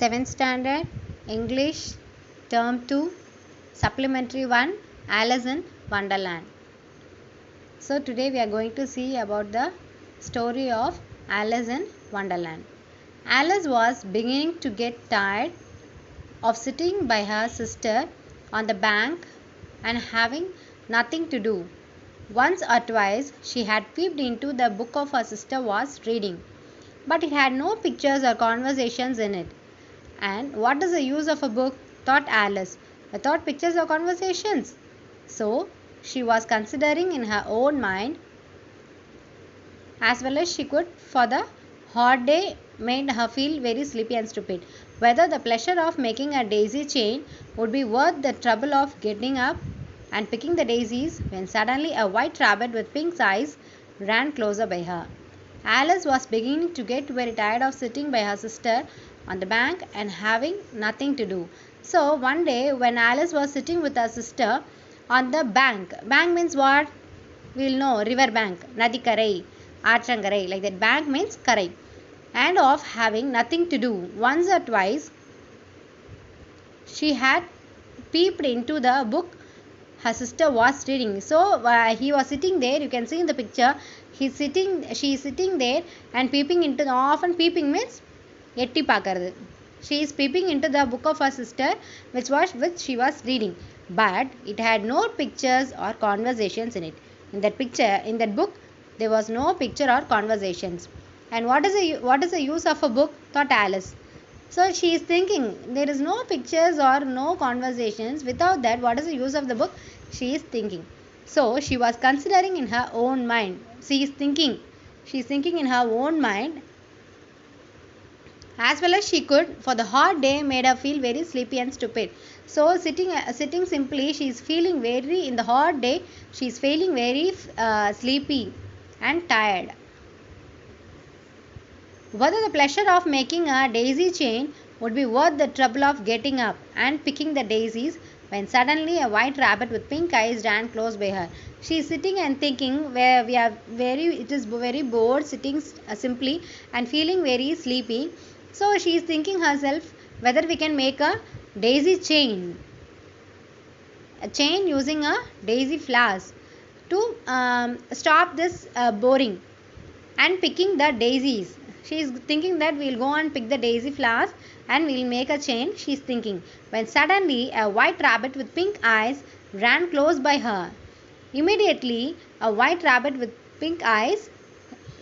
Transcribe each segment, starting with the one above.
7th Standard English Term 2 Supplementary 1 Alice in Wonderland. So today we are going to see about the story of Alice in Wonderland. Alice was beginning to get tired of sitting by her sister on the bank and having nothing to do. Once or twice she had peeped into the book of her sister was reading, but it had no pictures or conversations in it. And what is the use of a book? Thought Alice, without pictures or conversations. So she was considering in her own mind, as well as she could, for the hot day made her feel very sleepy and stupid, whether the pleasure of making a daisy chain would be worth the trouble of getting up and picking the daisies, when suddenly a white rabbit with pink eyes ran closer by her. Alice was beginning to get very tired of sitting by her sister on the bank and having nothing to do. So one day when Alice was sitting with her sister on the bank means what? We will know, river bank, nadi karai, aatrangarai, like that. Bank means karai. And of having nothing to do. Once or twice she had peeped into the book her sister was reading. So he was sitting there, you can see in the picture, she is sitting there and peeping into the, often peeping means etti paakaradu. She is peeping into the book of her sister which she was reading, but it had no pictures or conversations in it. In that book there was no picture or conversations. And what is the use of a book, thought Alice. So she is thinking, there is no pictures or no conversations. Without that, what is the use of the book? She is thinking. So she was considering in her own mind. She is thinking in her own mind, as well as she could, for the hot day made her feel very sleepy and stupid. So sitting simply, she is feeling very, in the hot day, she is feeling very sleepy and tired. Whether the pleasure of making a daisy chain would be worth the trouble of getting up and picking the daisies, when suddenly a white rabbit with pink eyes ran close by her. She is sitting and thinking, where it is very bored, sitting simply and feeling very sleepy. So she is thinking herself whether we can make a daisy chain, a chain using a daisy flowers to stop this boring and picking the daisies. She is thinking that we will go and pick the daisy flowers and we will make a chain. She is thinking, when suddenly a white rabbit with pink eyes ran close by her. Immediately a white rabbit with pink eyes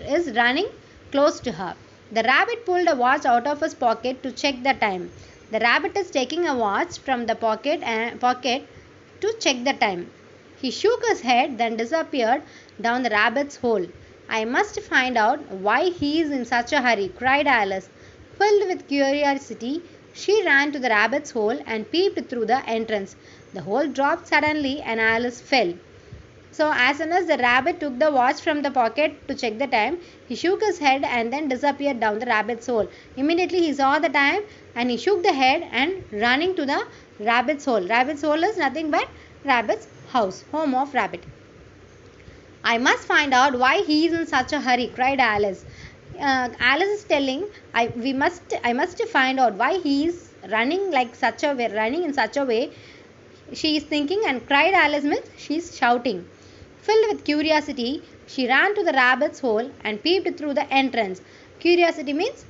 is running close to her. The rabbit pulled a watch out of his pocket to check the time. The rabbit is taking a watch from the pocket to check the time. He shook his head, then disappeared down the rabbit's hole. I must find out why he is in such a hurry, cried Alice. Filled with curiosity, she ran to the rabbit's hole and peeped through the entrance. The hole dropped suddenly and Alice fell. So as soon as the rabbit took the watch from the pocket to check the time, he shook his head and then disappeared down the rabbit's hole. Immediately he saw the time and he shook the head and running to the rabbit's hole. Rabbit's hole is nothing but rabbit's house, home of rabbit. I must find out why he is in such a hurry, cried Alice. Alice is telling, I must find out why he is running in such a way. She is thinking, and cried Alice means she is shouting. Filled with curiosity, she ran to the rabbit's hole and peeped through the entrance. Curiosity means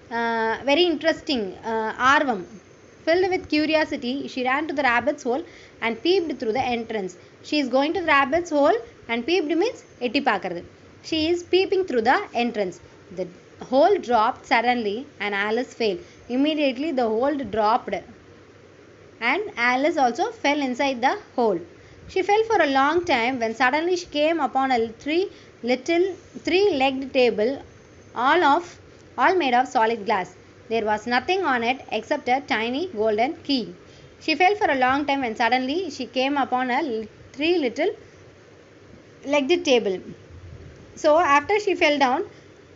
very interesting, arvam. Filled with curiosity, she ran to the rabbit's hole and peeped through the entrance. She is going to the rabbit's hole and peeped means etti paakaradu. She is peeping through the entrance. The hole dropped suddenly and Alice fell. Immediately the hole dropped and Alice also fell inside the hole. She fell for a long time when suddenly she came upon a three-legged table, all made of solid glass. There was nothing on it except a tiny golden key. She fell for a long time when suddenly she came upon a three-legged table. So after she fell down,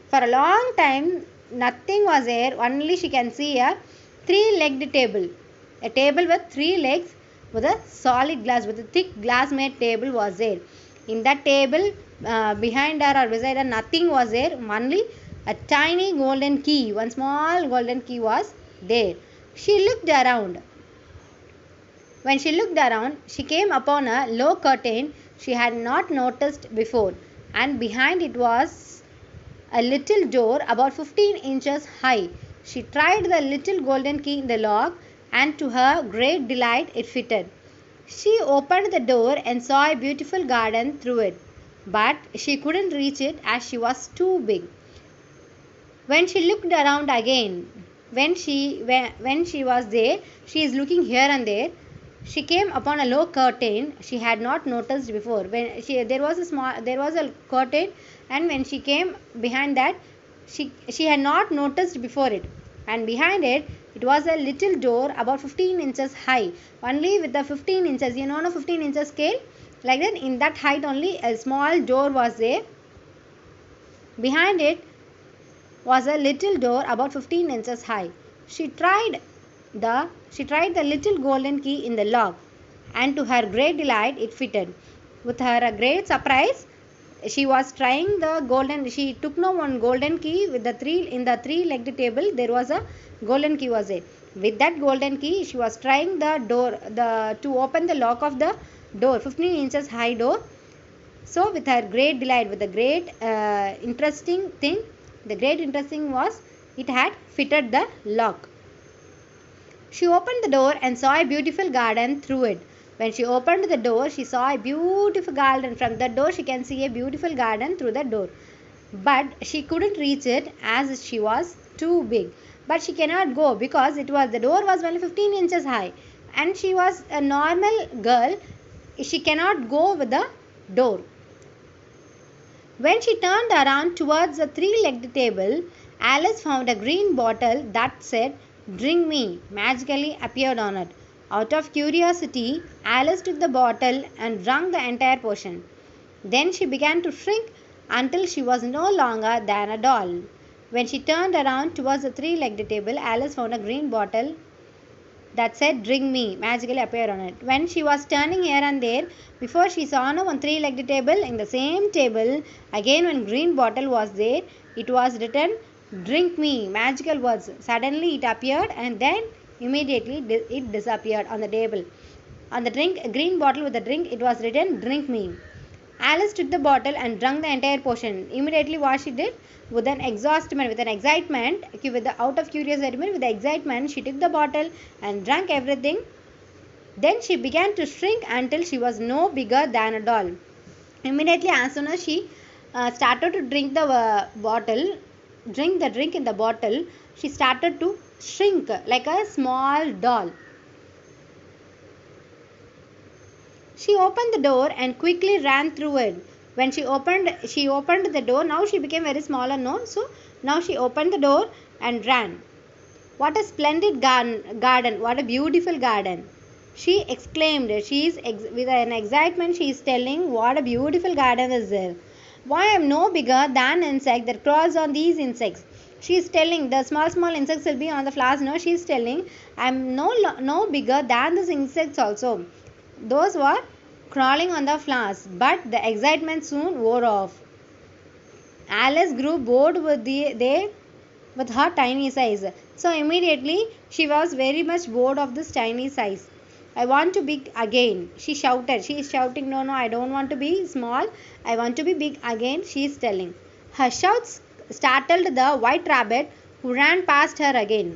for a long time nothing was there, only she can see a three-legged table. A table with three legs with a solid glass, with a thick glass made table was there. In that table, behind her or beside her, nothing was there, only a tiny golden key, one small golden key was there. She looked around. When she looked around, she came upon a low curtain she had not noticed before, and behind it was a little door about 15 inches high. She tried the little golden key in the lock, and to her great delight, it fitted. She opened the door and saw a beautiful garden through it, but she couldn't reach it as she was too big. When she looked around again, when she was there, she is looking here and there. She came upon a low curtain she had not noticed before. When there was a curtain, and when she came behind that, she had not noticed before it. And behind it, it was a little door about 15 inches high. Only with the 15 inches, you know, no 15 inches scale, like that. In that height only, a small door was there. Behind it was a little door about 15 inches high. She tried the little golden key in the lock, and to her great delight it fitted. With her great surprise, she was trying the golden. She took no one golden key with the three-legged table. There was a golden key was there. With that golden key, she was trying the door to open the lock of the door, 15 inches high door. So, with her great delight, with the great interesting thing, the great interesting was it had fitted the lock. She opened the door and saw a beautiful garden through it. When she opened the door, she saw a beautiful garden. From the door, she can see a beautiful garden through the door. But she couldn't reach it as she was too big. But she cannot go because the door was only 15 inches high, and she was a normal girl. She cannot go with the door. When she turned around towards the three-legged table, Alice found a green bottle that said, "Drink me," magically appeared on it. Out of curiosity, Alice took the bottle and drank the entire portion. Then she began to shrink until she was no longer than a doll. When she turned around towards the three-legged table, Alice found a green bottle that said, "Drink me," magically appeared on it. When she was turning here and there, before she saw no one three-legged table, in the same table, again one green bottle was there. It was written, "Drink me," magical words. Suddenly it appeared, and then immediately it disappeared on the table. On the green bottle with the drink, it was written, "Drink me." Alice took the bottle and drank the entire portion. Immediately what she did, with an excitement, out of curiosity, with the excitement, she took the bottle and drank everything. Then she began to shrink until she was no bigger than a doll. Immediately, as soon as she started to drink the drink in the bottle, she started to shrink like a small doll. She opened the door and quickly ran through it. When she opened the door, now she became very smaller, no? So now she opened the door and ran. "What a splendid garden! What a beautiful garden!" she exclaimed. With an excitement, she is telling, "What a beautiful garden is there! Why, I am no bigger than an insect that crawls on these insects." She is telling the small insects will be on the flowers. No, she is telling, "I am no bigger than these insects also. Those were crawling on the flowers." But the excitement soon wore off. Alice grew bored with her tiny size. So immediately she was very much bored of this tiny size. "I want to be big again," she shouted. She is shouting, "No, I don't want to be small. I want to be big again," she is telling. Her shouts startled the white rabbit, who ran past her again.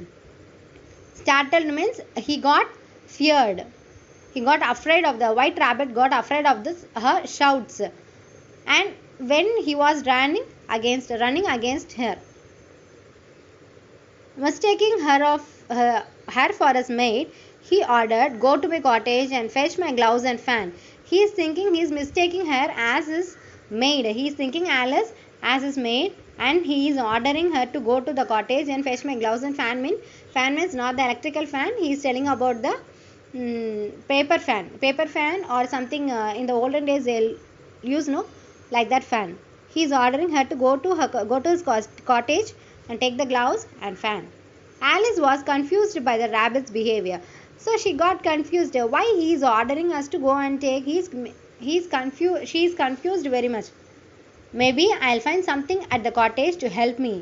Startled means he got feared. He got afraid of the white rabbit, got afraid of her shouts. And when he was running against her, mistaking her for his maid, he ordered, "Go to my cottage and fetch my gloves and fan." He is mistaking her as his maid. He is thinking Alice as his maid, and he is ordering her to go to the cottage and fetch my gloves and fan. Fan means not the electrical fan. He is telling about the paper fan or something. In the olden days they'll use, no, like that fan. He is ordering her to go to his cottage and take the gloves and fan. Alice was confused by the rabbit's behavior. So she got confused. Why he is ordering us to go and take? He's confused. She is confused very much. "Maybe I'll find something at the cottage to help me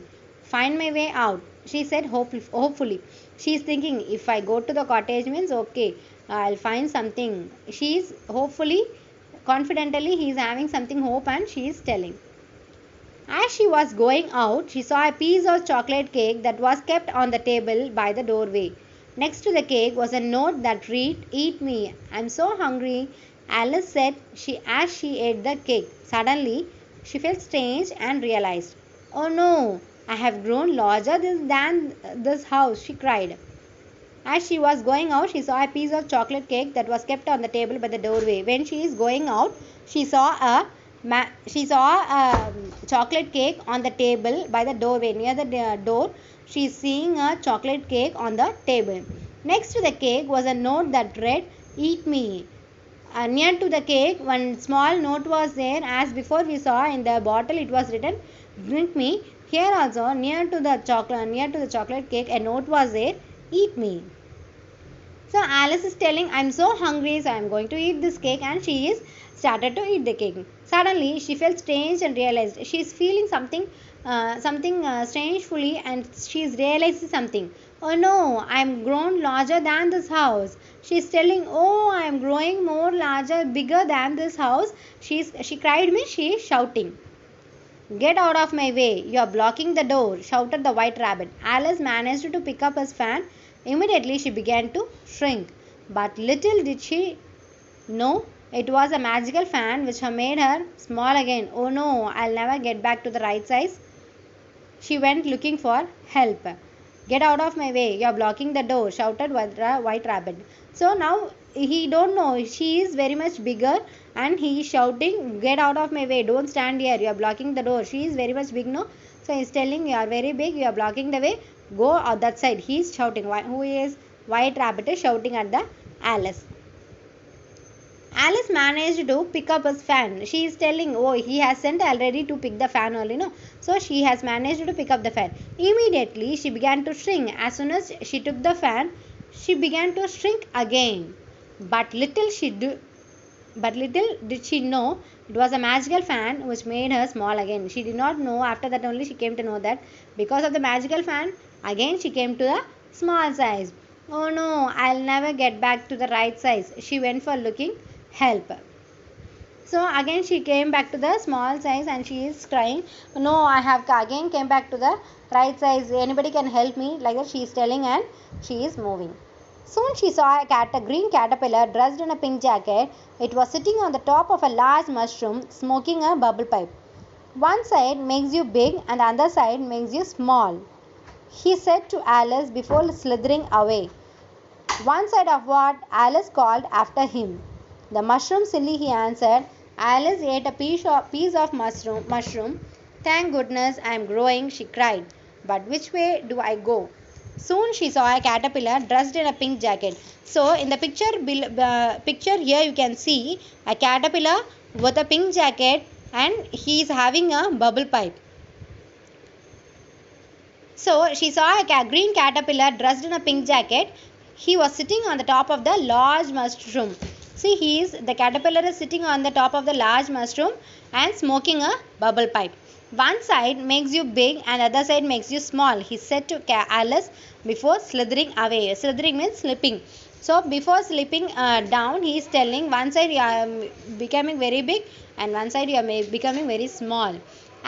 find my way out," she said hopefully. She's thinking, if I go to the cottage means okay, I'll find something. She's hopefully, confidently, he's having something hope, and she is telling. As she was going out, she saw a piece of chocolate cake that was kept on the table by the doorway. Next to the cake was a note that read, "Eat me, I'm so hungry," Alice said as she ate the cake. Suddenly, she felt strange and realized, "Oh no, I have grown larger than this house," she cried. As she was going out, she saw a piece of chocolate cake that was kept on the table by the doorway. When she is going out, she saw a chocolate cake on the table by the doorway. Near the door, she is seeing a chocolate cake on the table. Next to the cake was a note that read, "Eat me." Near to the cake, one small note was there. As before we saw in the bottle, it was written, "Drink me." Here also, near to the chocolate cake, a note was there, "Eat me." So Alice is telling, "I'm so hungry, so I'm going to eat this cake," and she is started to eat the cake. Suddenly, she felt strange and realized she is feeling something strangely, and she is realizing something. "Oh no, I'm grown larger than this house." She is telling, "Oh, I am growing more larger, bigger than this house." She cried me. She is shouting. "Get out of my way, you are blocking the door," shouted the white rabbit. Alice managed to pick up his fan. Immediately she began to shrink. But little did she know it was a magical fan which made her small again. "Oh no, I'll never get back to the right size." She went looking for help. "Get out of my way, you are blocking the door," shouted white rabbit. So now he don't know, she is very much bigger, and he is shouting, "Get out of my way, don't stand here, you are blocking the door." She is very much big, no? So he is telling, "You are very big, you are blocking the way, go on that side." He is shouting. Who is white rabbit is shouting at the Alice. Alice managed to pick up his fan. She is telling, "Oh, he has sent already to pick the fan only, no?" So she has managed to pick up the fan. Immediately she began to shrink. As soon as she took the fan, she began to shrink again. But little did she know it was a magical fan which made her small again. She did not know. After that only she came to know that because of the magical fan, again she came to the small size. "Oh no, I'll never get back to the right size." She went for looking help. So again she came back to the small size, and she is crying, "No, I have again came back to the right size. Anybody can help me?" Like that she is telling, and she is moving. Soon she saw a green caterpillar dressed in a pink jacket. It was sitting on the top of a large mushroom, smoking a bubble pipe. "One side makes you big and the other side makes you small," he said to Alice before slithering away. "One side of what?" Alice called after him. "The mushroom, silly," he answered. Alice ate a piece of mushroom. "Thank goodness I am growing," she cried. "But which way do I go?" Soon she saw a caterpillar dressed in a pink jacket. So in the picture here you can see a caterpillar with a pink jacket, and he is having a bubble pipe. So she saw a green caterpillar dressed in a pink jacket. He was sitting on the top of the large mushroom. See, the caterpillar is sitting on the top of the large mushroom and smoking a bubble pipe. "One side makes you big and the other side makes you small," he said to Alice before slithering away. Slithering means slipping. So before slipping down, he is telling, one side you are becoming very big and one side you are becoming very small.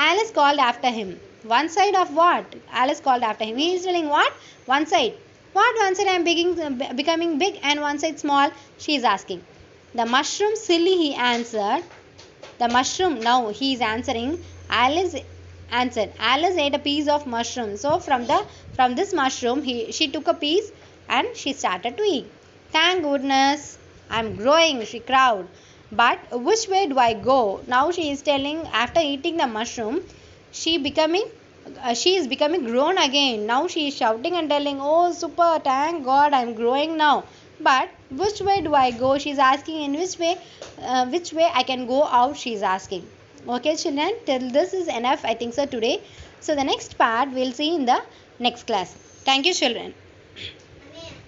Alice called after him. "One side of what?" Alice called after him. He is telling, "What? One side. What one side I am becoming big and one side small?" She is asking. "The mushroom, silly," he answered. "The mushroom." Now he is answering. Alice answered. Alice ate a piece of mushroom. So from this mushroom, she took a piece and she started to eat. "Thank goodness I'm growing," she cried. "But which way do I go?" Now she is telling, after eating the mushroom, she is becoming grown again. Now she is shouting and telling, "Oh super, thank God I'm growing now. But which way do I go?" She is asking, in which way I can go out, she is asking. Okay children, till this is enough I think so today. So the next part we'll see in the next class. Thank you children.